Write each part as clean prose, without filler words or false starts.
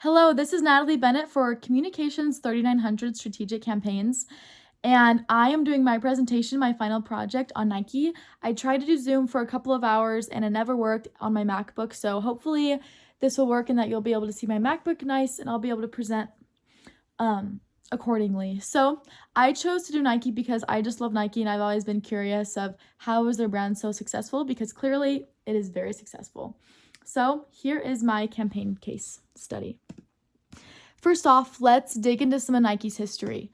Hello, this is Natalie Bennett for Communications 3900 Strategic Campaigns, and I am doing my presentation, my final project on Nike. I tried to do Zoom for a couple of hours and it never worked on my MacBook, so hopefully this will work and that you'll be able to see my MacBook nice and I'll be able to present accordingly. So I chose to do Nike because I just love Nike and I've always been curious of how is their brand so successful, because clearly it is very successful. So here is my campaign case study. First off, let's dig into some of Nike's history.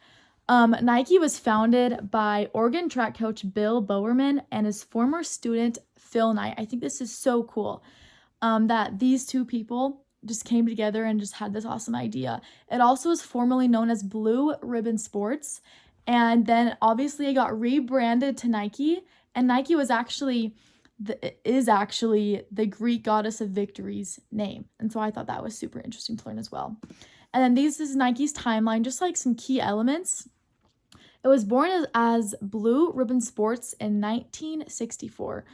Nike was founded by Oregon track coach Bill Bowerman and his former student Phil Knight. I think this is so cool that these two people just came together and just had this awesome idea. It also was formerly known as Blue Ribbon Sports, and then obviously it got rebranded to Nike, and Nike was actually the Greek goddess of victory's name. And so I thought that was super interesting to learn as well. And then this is Nike's timeline, just like some key elements. It was born as Blue Ribbon Sports in 1964.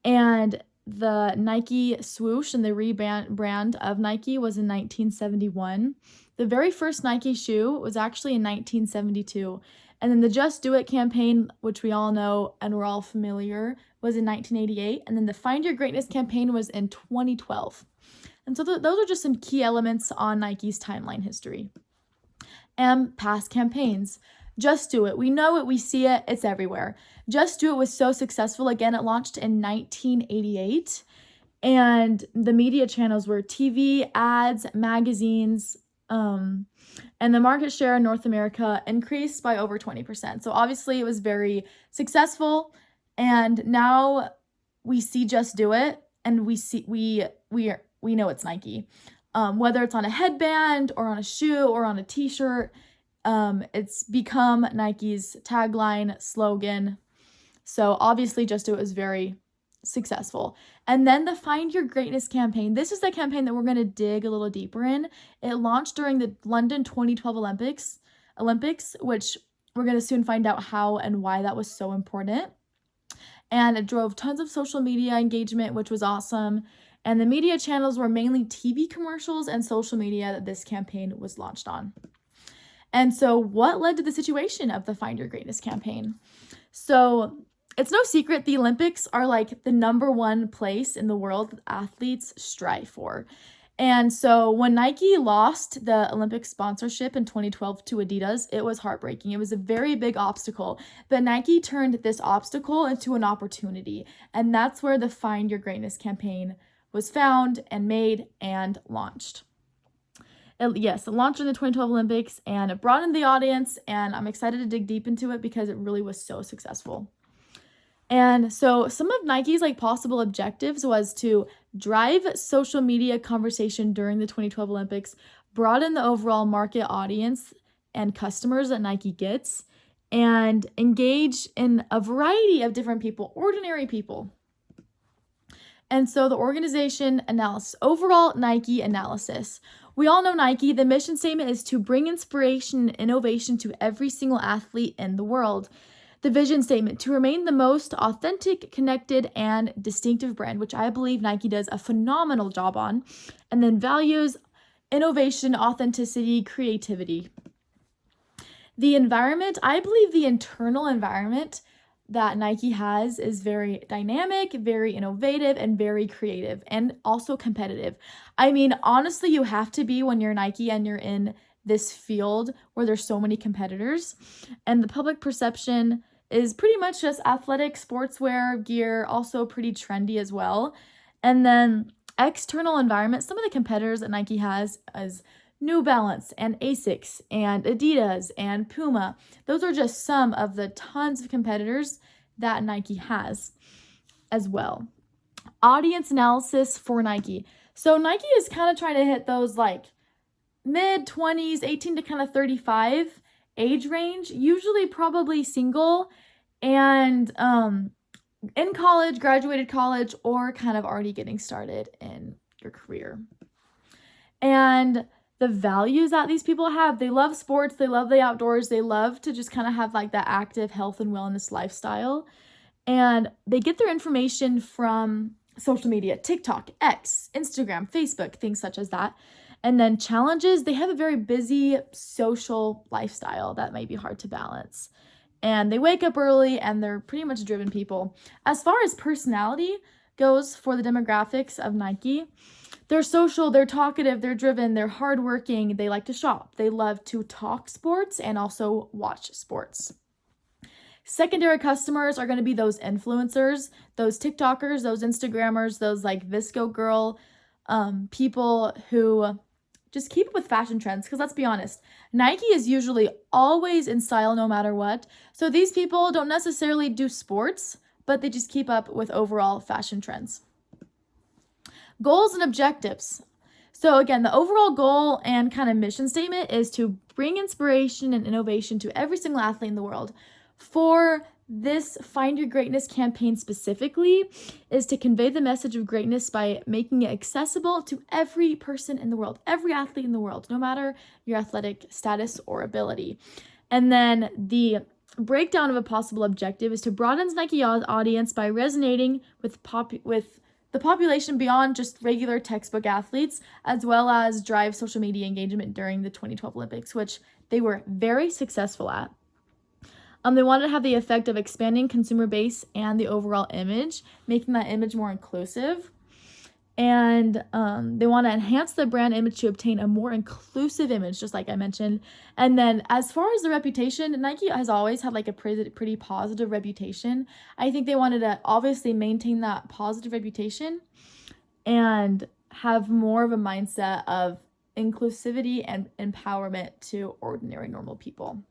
And the Nike swoosh and the rebrand of Nike was in 1971. The very first Nike shoe was actually in 1972. And then the Just Do It campaign, which we all know and we're all familiar, was in 1988. And then the Find Your Greatness campaign was in 2012. And so those are just some key elements on Nike's timeline history. And past campaigns. Just Do It. We know it. We see it. It's everywhere. Just Do It was so successful. Again, it launched in 1988. And the media channels were TV, ads, magazines, and the market share in North America increased by over 20%. So obviously it was very successful. And now we see Just Do It, and we know it's Nike. Whether it's on a headband or on a shoe or on a t-shirt, it's become Nike's tagline, slogan. So obviously Just Do It was very successful. And then the Find Your Greatness campaign. This is the campaign that we're going to dig a little deeper in. It launched during the London 2012 Olympics, which we're going to soon find out how and why that was so important. And it drove tons of social media engagement, which was awesome. And the media channels were mainly TV commercials and social media that this campaign was launched on. And so what led to the situation of the Find Your Greatness campaign? So it's no secret the Olympics are like the number one place in the world that athletes strive for. And so when Nike lost the Olympic sponsorship in 2012 to Adidas, it was heartbreaking. It was a very big obstacle, but Nike turned this obstacle into an opportunity. And that's where the Find Your Greatness campaign was found and made and launched. It launched in the 2012 Olympics and it broadened the audience, and I'm excited to dig deep into it because it really was so successful. And so some of Nike's possible objectives was to drive social media conversation during the 2012 Olympics, broaden the overall market audience and customers that Nike gets, and engage in a variety of different people, ordinary people. And so the organization analysis, overall Nike analysis. We all know Nike. The mission statement is to bring inspiration and innovation to every single athlete in the world. The vision statement, to remain the most authentic, connected, and distinctive brand, which I believe Nike does a phenomenal job on. And then values, innovation, authenticity, creativity. The environment, I believe the internal environment that Nike has is very dynamic, very innovative, and very creative, and also competitive. I mean, honestly, you have to be when you're Nike and you're in this field where there's so many competitors. And the public perception is pretty much just athletic sportswear gear, also pretty trendy as well. And then external environment, some of the competitors that Nike has is New Balance and Asics and Adidas and Puma. Those are just some of the tons of competitors that Nike has as well. Audience analysis for Nike. So Nike is kind of trying to hit those mid-20s, 18 to kind of 35 age range, usually probably single and in college, graduated college, or kind of already getting started in your career. And the values that these people have, they love sports, they love the outdoors, they love to just kind of have that active health and wellness lifestyle. And they get their information from social media, TikTok, X, Instagram, Facebook, things such as that. And then challenges, they have a very busy social lifestyle that might be hard to balance. And they wake up early and they're pretty much driven people. As far as personality goes for the demographics of Nike, they're social, they're talkative, they're driven, they're hardworking, they like to shop, they love to talk sports and also watch sports. Secondary customers are going to be those influencers, those TikTokers, those Instagrammers, those like Visco girl people who just keep up with fashion trends. Because let's be honest, Nike is usually always in style no matter what. So these people don't necessarily do sports, but they just keep up with overall fashion trends. Goals and objectives. So again, the overall goal and kind of mission statement is to bring inspiration and innovation to every single athlete in the world. For this Find Your Greatness campaign specifically is to convey the message of greatness by making it accessible to every person in the world, every athlete in the world, no matter your athletic status or ability. And then the breakdown of a possible objective is to broaden Nike's audience by resonating with the population beyond just regular textbook athletes, as well as drive social media engagement during the 2012 Olympics, which they were very successful at. They wanted to have the effect of expanding consumer base and the overall image, making that image more inclusive. And they want to enhance the brand image to obtain a more inclusive image, just like I mentioned. And then as far as the reputation, Nike has always had like a pretty positive reputation. I think they wanted to obviously maintain that positive reputation and have more of a mindset of inclusivity and empowerment to ordinary normal people.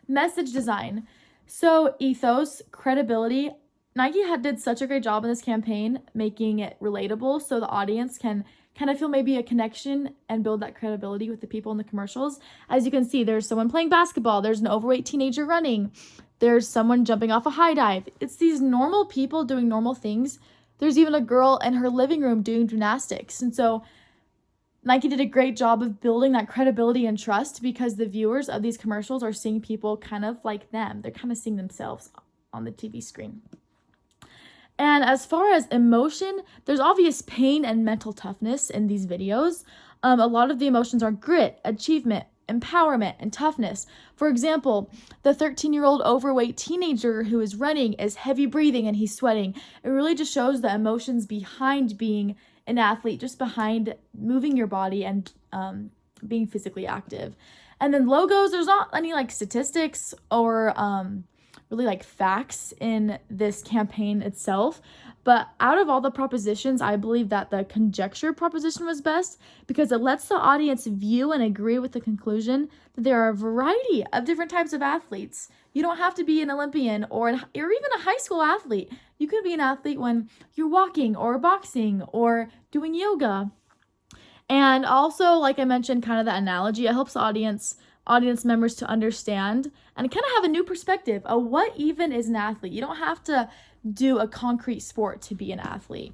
Message design. So ethos, credibility. Nike did such a great job in this campaign, making it relatable so the audience can kind of feel maybe a connection and build that credibility with the people in the commercials. As you can see, there's someone playing basketball, there's an overweight teenager running, there's someone jumping off a high dive. It's these normal people doing normal things. There's even a girl in her living room doing gymnastics. And so Nike did a great job of building that credibility and trust because the viewers of these commercials are seeing people kind of like them. They're kind of seeing themselves on the TV screen. And as far as emotion, there's obvious pain and mental toughness in these videos. A lot of the emotions are grit, achievement, empowerment, and toughness. For example, the 13-year-old overweight teenager who is running is heavy breathing and he's sweating. It really just shows the emotions behind being an athlete, just behind moving your body and being physically active. And then logos, there's not any like statistics or really like facts in this campaign itself. But out of all the propositions, I believe that the conjecture proposition was best because it lets the audience view and agree with the conclusion that there are a variety of different types of athletes. You don't have to be an Olympian or even a high school athlete. You could be an athlete when you're walking or boxing or doing yoga. And also, like I mentioned, kind of the analogy, it helps the audience members to understand and kind of have a new perspective of what even is an athlete. You don't have to do a concrete sport to be an athlete.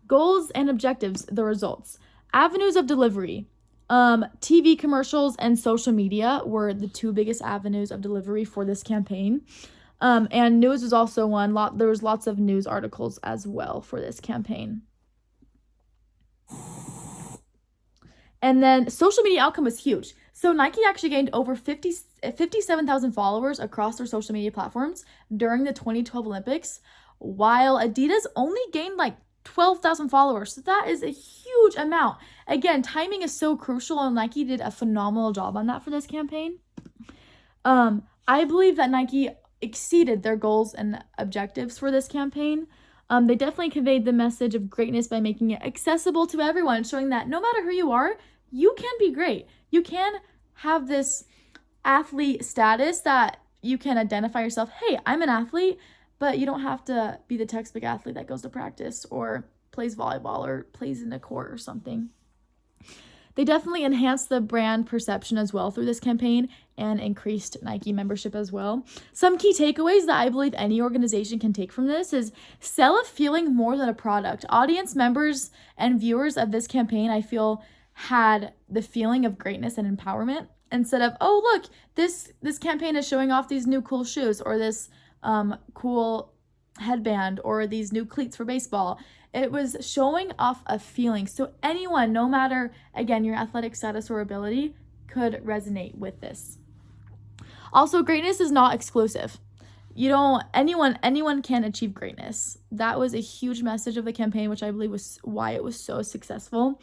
Goals and objectives, the results. Avenues of delivery. TV commercials and social media were the two biggest avenues of delivery for this campaign. And news was also one. There was lots of news articles as well for this campaign. And then social media outcome was huge. So Nike actually gained over 57,000 followers across their social media platforms during the 2012 Olympics, while Adidas only gained like 12,000 followers. So that is a huge amount. Again, timing is so crucial, and Nike did a phenomenal job on that for this campaign. I believe that Nike exceeded their goals and objectives for this campaign. They definitely conveyed the message of greatness by making it accessible to everyone, showing that no matter who you are, you can be great. You can have this athlete status that you can identify yourself. Hey, I'm an athlete, but you don't have to be the textbook athlete that goes to practice or plays volleyball or plays in a court or something. They definitely enhanced the brand perception as well through this campaign and increased Nike membership as well. Some key takeaways that I believe any organization can take from this is sell a feeling more than a product. Audience members and viewers of this campaign, I feel, had the feeling of greatness and empowerment instead of, oh, look, this campaign is showing off these new cool shoes or this cool headband or these new cleats for baseball. It was showing off a feeling. So anyone, no matter, again, your athletic status or ability, could resonate with this. Also, greatness is not exclusive. Anyone can achieve greatness. That was a huge message of the campaign, which I believe was why it was so successful.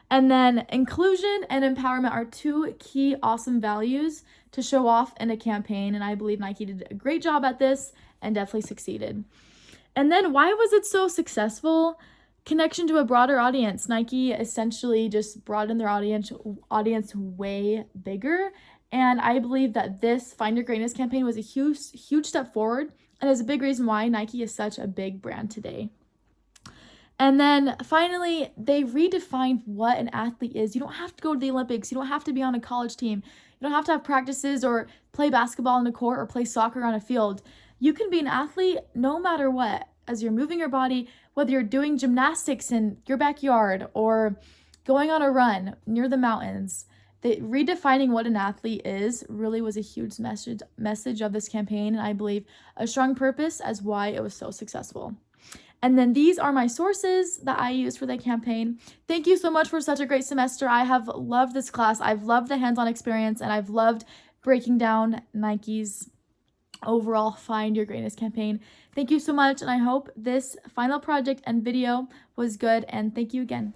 And then inclusion and empowerment are two key awesome values to show off in a campaign. And I believe Nike did a great job at this and definitely succeeded. And then why was it so successful? Connection to a broader audience. Nike essentially just broadened their audience way bigger. And I believe that this Find Your Greatness campaign was a huge step forward and is a big reason why Nike is such a big brand today. And then finally, they redefined what an athlete is. You don't have to go to the Olympics. You don't have to be on a college team. You don't have to have practices or play basketball on the court or play soccer on a field. You can be an athlete no matter what, as you're moving your body, whether you're doing gymnastics in your backyard or going on a run near the mountains. Redefining what an athlete is really was a huge message of this campaign, and I believe a strong purpose as why it was so successful. And then these are my sources that I used for the campaign. Thank you so much for such a great semester. I have loved this class. I've loved the hands-on experience, and I've loved breaking down Nike's overall Find Your Greatness campaign. Thank you so much, and I hope this final project and video was good, and thank you again.